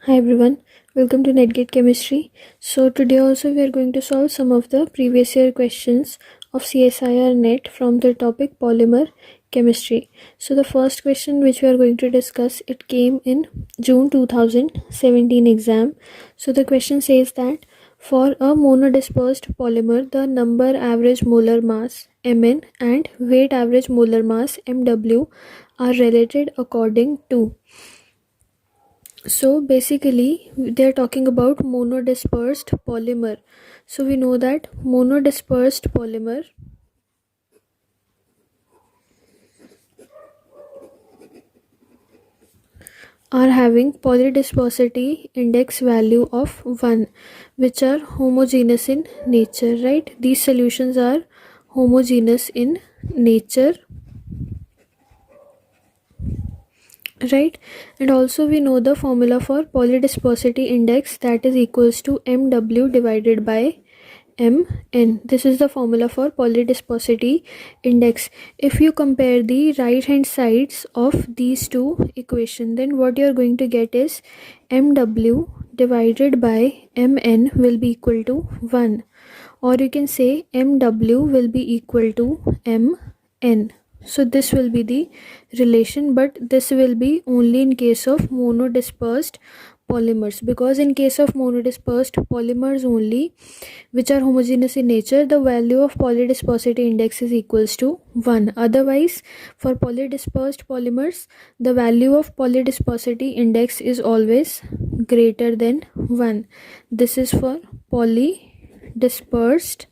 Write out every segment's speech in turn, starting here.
Hi everyone, welcome to NetGate Chemistry. So today also we are going to solve some of the previous year questions of CSIR NET from the topic polymer chemistry. So the first question which we are going to discuss, it came in June 2017 exam. So the question says that for a monodispersed polymer, the number average molar mass Mn and weight average molar mass Mw are related according to. So basically they're talking about monodispersed polymer. So we know that monodispersed polymer are having polydispersity index value of 1, which are homogeneous in nature, right? These solutions are homogeneous in nature, right? And also we know the formula for polydispersity index, that is equals to Mw divided by Mn. This is the formula for polydispersity index. If you compare the right hand sides of these two equations, then what you are going to get is Mw divided by Mn will be equal to 1, or you can say Mw will be equal to Mn. So this will be the relation, but this will be only in case of monodispersed polymers, because in case of monodispersed polymers only, which are homogeneous in nature, the value of polydispersity index is equals to 1. Otherwise, for polydispersed polymers, the value of polydispersity index is always greater than 1. This is for polydispersed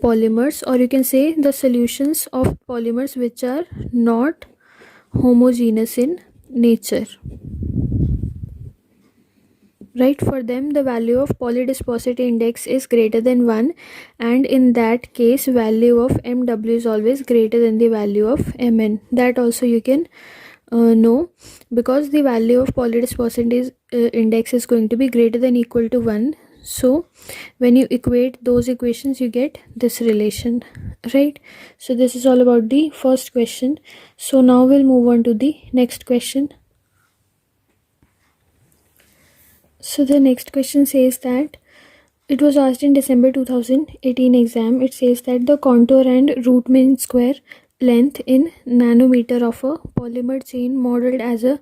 polymers, or you can say the solutions of polymers which are not homogeneous in nature, right? For them the value of polydispersity index is greater than 1, and in that case value of Mw is always greater than the value of Mn. That also you can know, because the value of polydispersity index is going to be greater than equal to 1. So when you equate those equations, you get this relation, right? So this is all about the first question. So now we'll move on to the next question. So the next question says that it was asked in December 2018 exam. It says that the contour and root mean square length in nanometer of a polymer chain modeled as a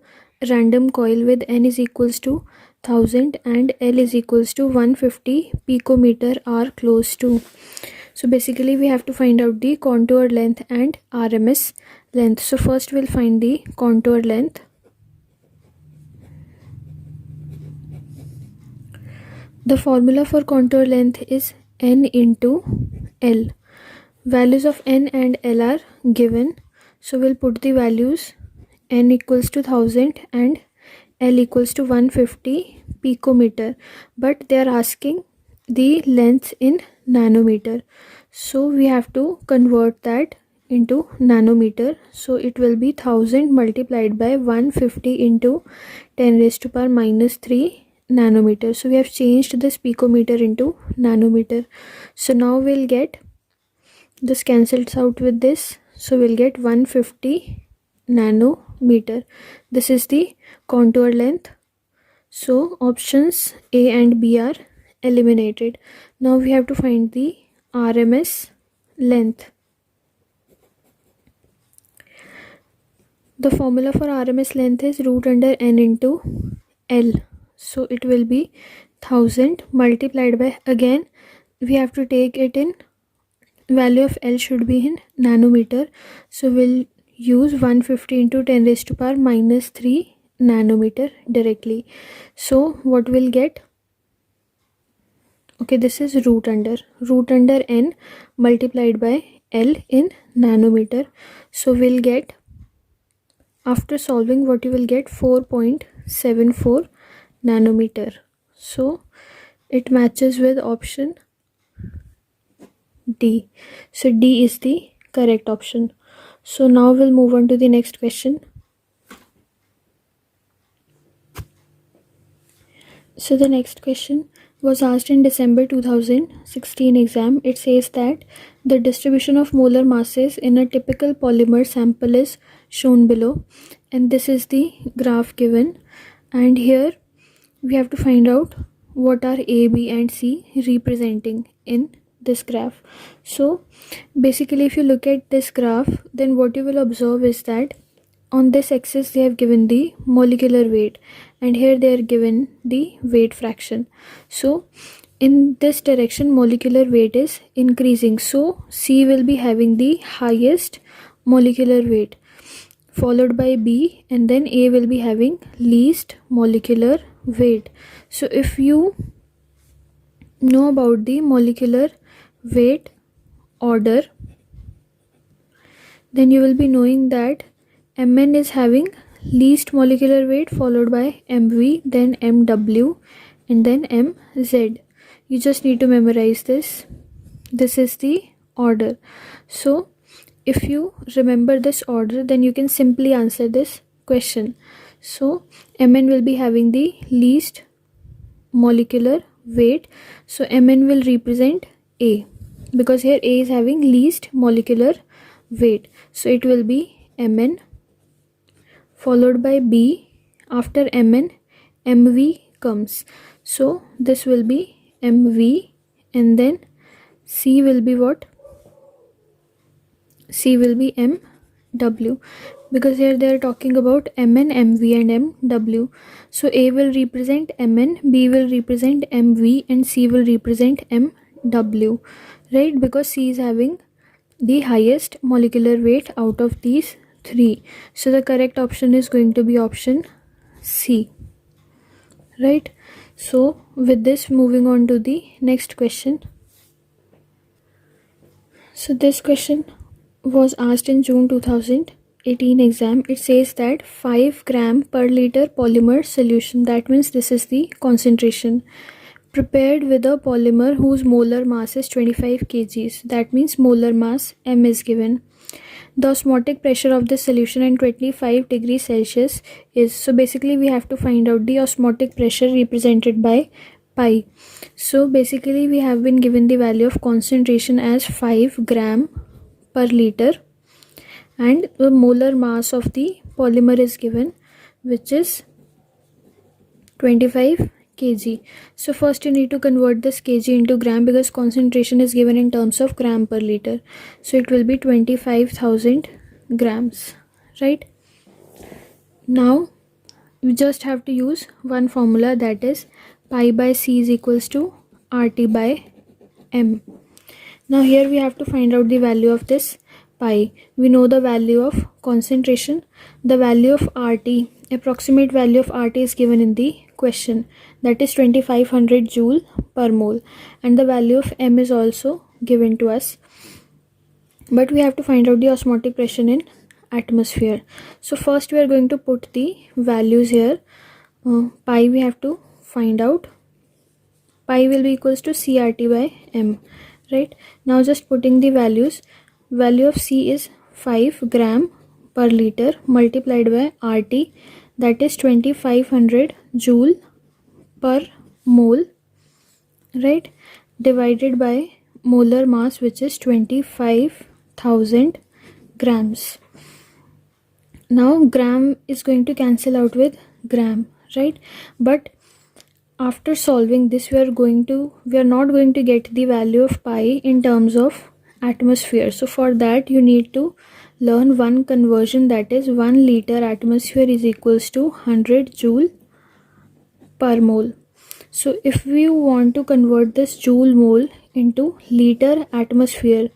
random coil with n is equals to 1000 and L is equals to 150 picometer are close to. So basically we have to find out the contour length and RMS length. So first we'll find the contour length. The formula for contour length is n into L. Values of n and L are given. So we'll put the values n equals to 1000 and L equals to 150 picometer. But they are asking the length in nanometer. So we have to convert that into nanometer. So it will be 1000 multiplied by 150 into 10 raised to power minus 3 nanometer. So we have changed this picometer into nanometer. So now we'll get this cancels out with this, so we'll get 150 nanometer. This is the contour length. So options A and B are eliminated. Now we have to find the RMS length. The formula for RMS length is root under n into L. So it will be 1000 multiplied by, again we have to take it in, value of L should be in nanometer. So we'll use 150 into 10 raised to power minus 3 nanometer directly. So what we'll get, okay, this is root under n multiplied by L in nanometer. So we'll get, after solving, what you will get, 4.74 nanometer. So it matches with option D. So D is the correct option. So now we'll move on to the next question. So the next question was asked in December 2016 exam. It says that the distribution of molar masses in a typical polymer sample is shown below, and this is the graph given. and here we have to find out what are A, B and C representing in this graph. So basically if you look at this graph, then what you will observe is that on this axis they have given the molecular weight and here they are given the weight fraction. So in this direction molecular weight is increasing, so C will be having the highest molecular weight, followed by B, and then A will be having least molecular weight. So if you know about the molecular weight order, then you will be knowing that Mn is having least molecular weight, followed by Mv, then Mw and then Mz. You just need to memorize this. This is the order. So if you remember this order, then you can simply answer this question. So Mn will be having the least molecular weight, so Mn will represent A, because here A is having least molecular weight, so it will be Mn, followed by B. After Mn, Mv comes, so this will be Mv, and then C will be what? C will be Mw, because here they are talking about Mn, Mv and Mw. So A will represent Mn, B will represent Mv and C will represent Mw, right? Because C is having the highest molecular weight out of these three. So the correct option is going to be option C, right? So with this, moving on to the next question. So this question was asked in June 2018 exam. It says that 5 gram per liter polymer solution, that means this is the concentration, prepared with a polymer whose molar mass is 25 kgs, that means molar mass M is given. The osmotic pressure of this solution at 25 degrees Celsius is, so basically we have to find out the osmotic pressure represented by pi. So basically we have been given the value of concentration as 5 gram per liter and the molar mass of the polymer is given, which is 25 kg. So first you need to convert this kg into gram, because concentration is given in terms of gram per liter. So it will be 25,000 grams, right? Now we just have to use one formula, that is pi by C is equals to RT by M. Now here we have to find out the value of this pi. We know the value of concentration. The value of RT, approximate value of RT is given in the question, that is 2500 joule per mole, and the value of M is also given to us. But we have to find out the osmotic pressure in atmosphere. So first we are going to put the values here. Pi we have to find out. Pi will be equals to CRT by M. Right, now just putting the values. Value of C is 5 gram per liter multiplied by RT, that is 2500 joule per mole, right, divided by molar mass, which is 25,000 grams. Now gram is going to cancel out with gram, right? But after solving this, we are not going to get the value of pi in terms of atmosphere. So for that you need to learn one conversion, that is 1 liter atmosphere is equals to 100 joule per mole. So if we want to convert this joule mole into liter atmosphere,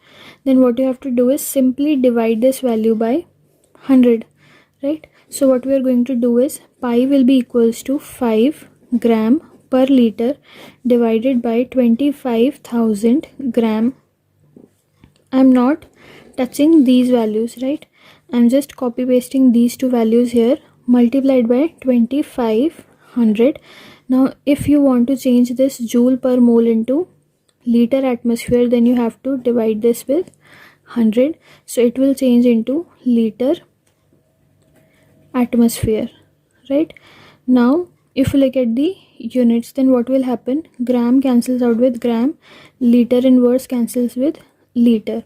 then what you have to do is simply divide this value by 100, right? So what we are going to do is pi will be equals to 5 gram per liter divided by 25,000 gram. I am not touching these values, right? I am just copy pasting these two values here, multiplied by 2500. Now if you want to change this joule per mole into liter atmosphere, then you have to divide this with 100, so it will change into liter atmosphere, right? Now if you look at the units, then what will happen? Gram cancels out with gram, liter inverse cancels with liter,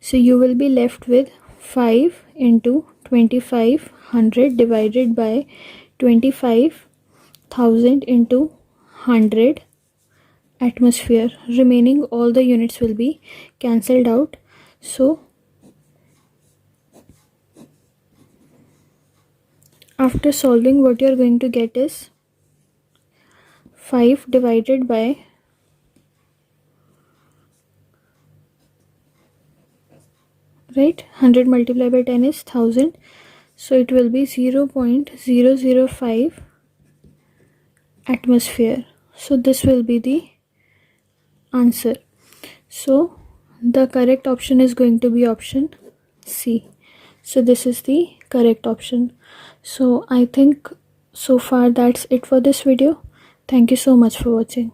so you will be left with 5 into 2500 divided by 25 1000 into 100 atmosphere. Remaining all the units will be cancelled out. So after solving, what you are going to get is 5 divided by right 100 multiplied by 10 is 1000, so it will be 0.005 atmosphere. So this will be the answer. So the correct option is going to be option C. So this is the correct option. So I think so far that's it for this video. Thank you so much for watching.